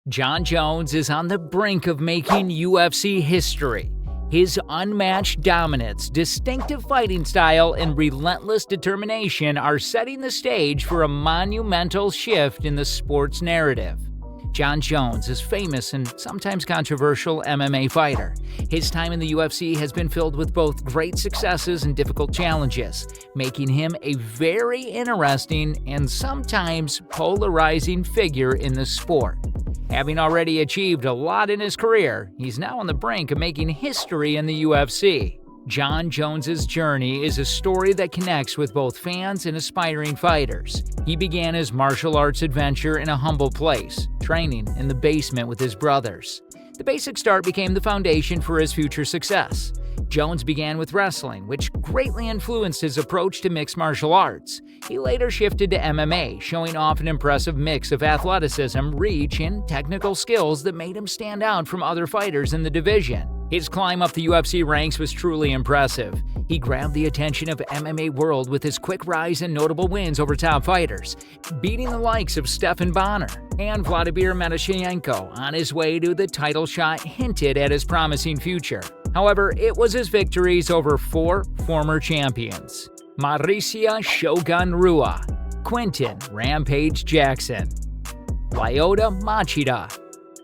Jon Jones is on the brink of making UFC history. His unmatched dominance, distinctive fighting style, and relentless determination are setting the stage for a monumental shift in the sport's narrative. Jon Jones is a famous and sometimes controversial MMA fighter. His time in the UFC has been filled with both great successes and difficult challenges, making him a very interesting and sometimes polarizing figure in the sport. Having already achieved a lot in his career, he's now on the brink of making history in the UFC. Jon Jones's journey is a story that connects with both fans and aspiring fighters. He began his martial arts adventure in a humble place, training in the basement with his brothers. The basic start became the foundation for his future success. Jones began with wrestling, which greatly influenced his approach to mixed martial arts. He later shifted to MMA, showing off an impressive mix of athleticism, reach, and technical skills that made him stand out from other fighters in the division. His climb up the UFC ranks was truly impressive. He grabbed the attention of MMA world with his quick rise and notable wins over top fighters, beating the likes of Stephan Bonnar and Vladimir Matyashenko on his way to the title shot hinted at his promising future. However, it was his victories over four former champions: Mauricio Shogun Rua, Quinton Rampage Jackson, Lyoto Machida,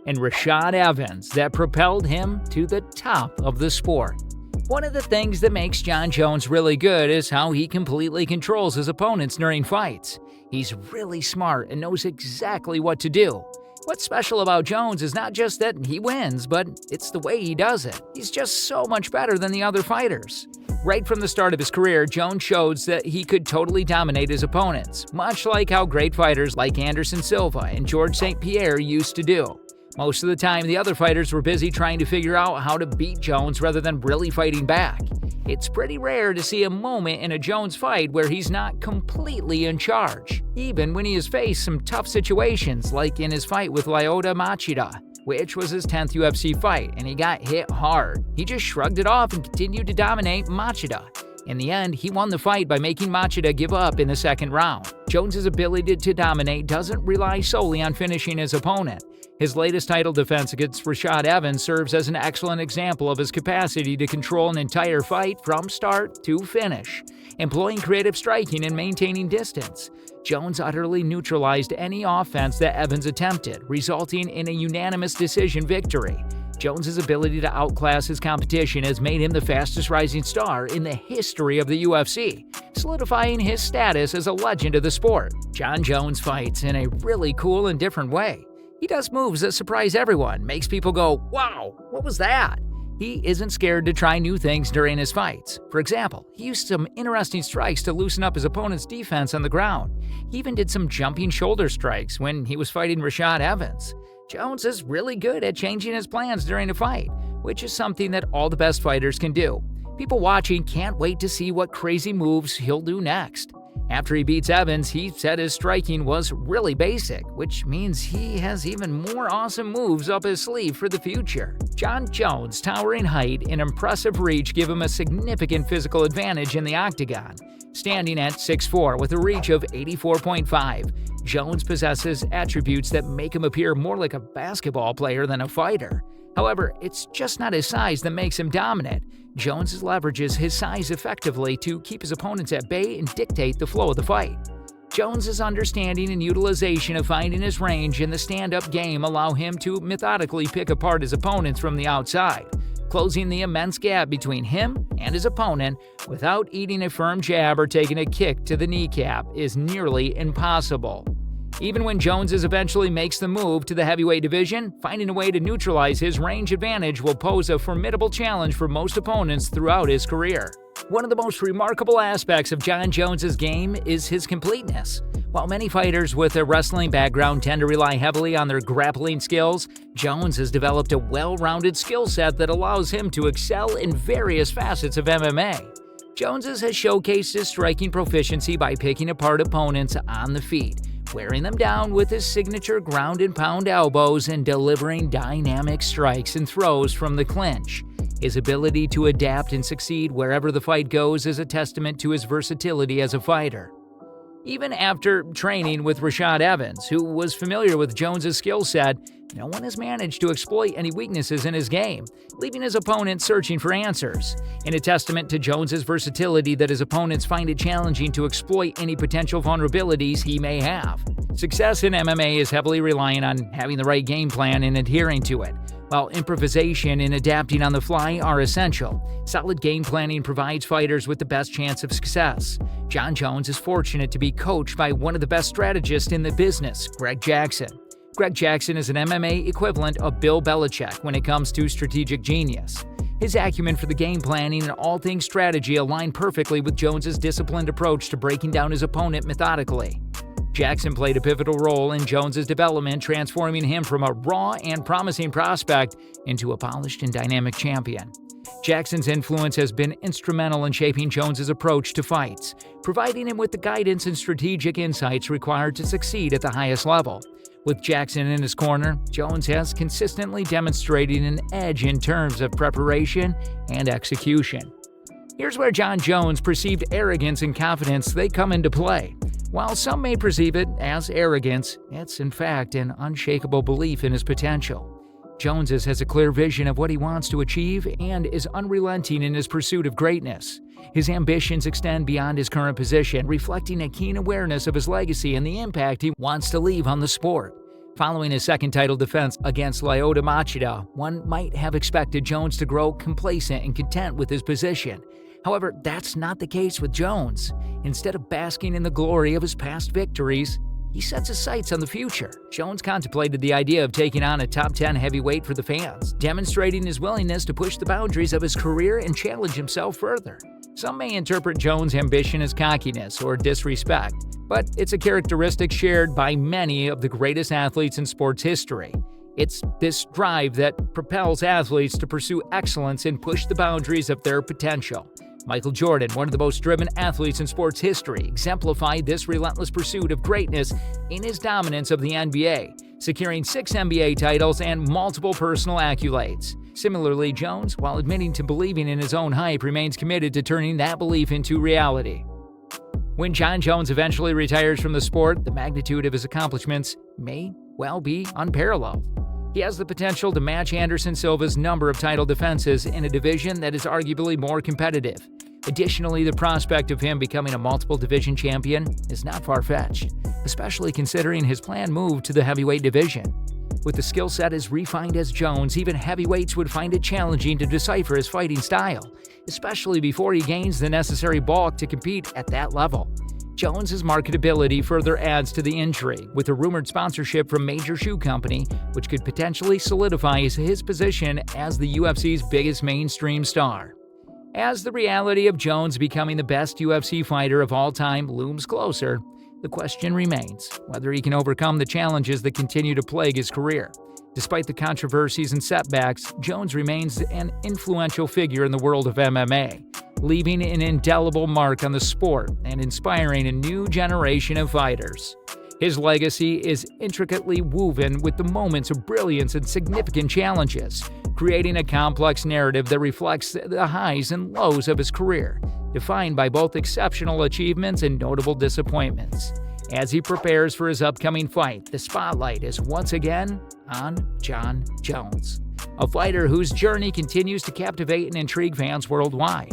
and Rashad Evans that propelled him to the top of the sport. One of the things that makes Jon Jones really good is how he completely controls his opponents during fights. He's really smart and knows exactly what to do. What's special about Jones is not just that he wins, but it's the way he does it. He's just so much better than the other fighters. Right from the start of his career, Jones shows that he could totally dominate his opponents, much like how great fighters like Anderson Silva and George St. Pierre used to do. Most of the time, the other fighters were busy trying to figure out how to beat Jones rather than really fighting back. It's pretty rare to see a moment in a Jones fight where he's not completely in charge, even when he has faced some tough situations like in his fight with Lyoto Machida, which was his 10th UFC fight, and he got hit hard. He just shrugged it off and continued to dominate Machida. In the end, he won the fight by making Machida give up in the second round. Jones's ability to dominate doesn't rely solely on finishing his opponent. His latest title defense against Rashad Evans serves as an excellent example of his capacity to control an entire fight from start to finish, employing creative striking and maintaining distance. Jones utterly neutralized any offense that Evans attempted, resulting in a unanimous decision victory. Jones's ability to outclass his competition has made him the fastest rising star in the history of the UFC, solidifying his status as a legend of the sport. Jon Jones fights in a really cool and different way. He does moves that surprise everyone, makes people go, "Wow, what was that?" He isn't scared to try new things during his fights. For example, he used some interesting strikes to loosen up his opponent's defense on the ground. He even did some jumping shoulder strikes when he was fighting Rashad Evans. Jones is really good at changing his plans during a fight, which is something that all the best fighters can do. People watching can't wait to see what crazy moves he'll do next. After he beats Evans, he said his striking was really basic, which means he has even more awesome moves up his sleeve for the future. Jon Jones' towering height and impressive reach give him a significant physical advantage in the octagon. Standing at 6'4" with a reach of 84.5, Jones possesses attributes that make him appear more like a basketball player than a fighter. However, it's just not his size that makes him dominant. Jones leverages his size effectively to keep his opponents at bay and dictate the flow of the fight. Jones's understanding and utilization of finding his range in the stand-up game allow him to methodically pick apart his opponents from the outside, closing the immense gap between him and his opponent without eating a firm jab or taking a kick to the kneecap is nearly impossible. Even when Jones eventually makes the move to the heavyweight division, finding a way to neutralize his range advantage will pose a formidable challenge for most opponents throughout his career. One of the most remarkable aspects of Jon Jones's game is his completeness. While many fighters with a wrestling background tend to rely heavily on their grappling skills, Jones has developed a well-rounded skill set that allows him to excel in various facets of MMA. Jones has showcased his striking proficiency by picking apart opponents on the feet, wearing them down with his signature ground-and-pound elbows and delivering dynamic strikes and throws from the clinch. His ability to adapt and succeed wherever the fight goes is a testament to his versatility as a fighter. Even after training with Rashad Evans, who was familiar with Jones's skill set, no one has managed to exploit any weaknesses in his game, leaving his opponent searching for answers. In a testament to Jones's versatility that his opponents find it challenging to exploit any potential vulnerabilities he may have. Success in MMA is heavily reliant on having the right game plan and adhering to it, while improvisation and adapting on the fly are essential. Solid game planning provides fighters with the best chance of success. Jon Jones is fortunate to be coached by one of the best strategists in the business, Greg Jackson. Greg Jackson is an MMA equivalent of Bill Belichick when it comes to strategic genius. His acumen for the game planning and all things strategy align perfectly with Jones's disciplined approach to breaking down his opponent methodically. Jackson played a pivotal role in Jones's development, transforming him from a raw and promising prospect into a polished and dynamic champion. Jackson's influence has been instrumental in shaping Jones's approach to fights, providing him with the guidance and strategic insights required to succeed at the highest level. With Jackson in his corner, Jones has consistently demonstrated an edge in terms of preparation and execution. Here's where Jon Jones' perceived arrogance and confidence they come into play. While some may perceive it as arrogance, it's in fact an unshakable belief in his potential. Jones has a clear vision of what he wants to achieve and is unrelenting in his pursuit of greatness. His ambitions extend beyond his current position, reflecting a keen awareness of his legacy and the impact he wants to leave on the sport. Following his second title defense against Lyoto Machida, one might have expected Jones to grow complacent and content with his position. However, that's not the case with Jones. Instead of basking in the glory of his past victories, he sets his sights on the future. Jones contemplated the idea of taking on a top 10 heavyweight for the fans, demonstrating his willingness to push the boundaries of his career and challenge himself further. Some may interpret Jones' ambition as cockiness or disrespect, but it's a characteristic shared by many of the greatest athletes in sports history. It's this drive that propels athletes to pursue excellence and push the boundaries of their potential. Michael Jordan, one of the most driven athletes in sports history, exemplified this relentless pursuit of greatness in his dominance of the NBA, securing 6 NBA titles and multiple personal accolades. Similarly, Jones, while admitting to believing in his own hype, remains committed to turning that belief into reality. When Jon Jones eventually retires from the sport, the magnitude of his accomplishments may well be unparalleled. He has the potential to match Anderson Silva's number of title defenses in a division that is arguably more competitive. Additionally, the prospect of him becoming a multiple division champion is not far-fetched, especially considering his planned move to the heavyweight division. With a skill set as refined as Jones, even heavyweights would find it challenging to decipher his fighting style, especially before he gains the necessary bulk to compete at that level. Jones's marketability further adds to the intrigue, with a rumored sponsorship from major shoe company, which could potentially solidify his position as the UFC's biggest mainstream star. As the reality of Jones becoming the best UFC fighter of all time looms closer, the question remains whether he can overcome the challenges that continue to plague his career. Despite the controversies and setbacks, Jones remains an influential figure in the world of MMA, leaving an indelible mark on the sport and inspiring a new generation of fighters. His legacy is intricately woven with the moments of brilliance and significant challenges, creating a complex narrative that reflects the highs and lows of his career, defined by both exceptional achievements and notable disappointments. As he prepares for his upcoming fight, the spotlight is once again on Jon Jones, a fighter whose journey continues to captivate and intrigue fans worldwide.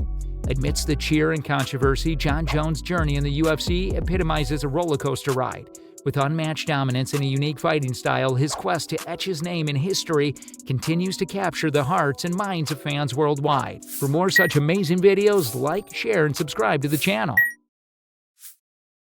Amidst the cheer and controversy, Jon Jones' journey in the UFC epitomizes a roller coaster ride. With unmatched dominance and a unique fighting style, his quest to etch his name in history continues to capture the hearts and minds of fans worldwide. For more such amazing videos, like, share, and subscribe to the channel.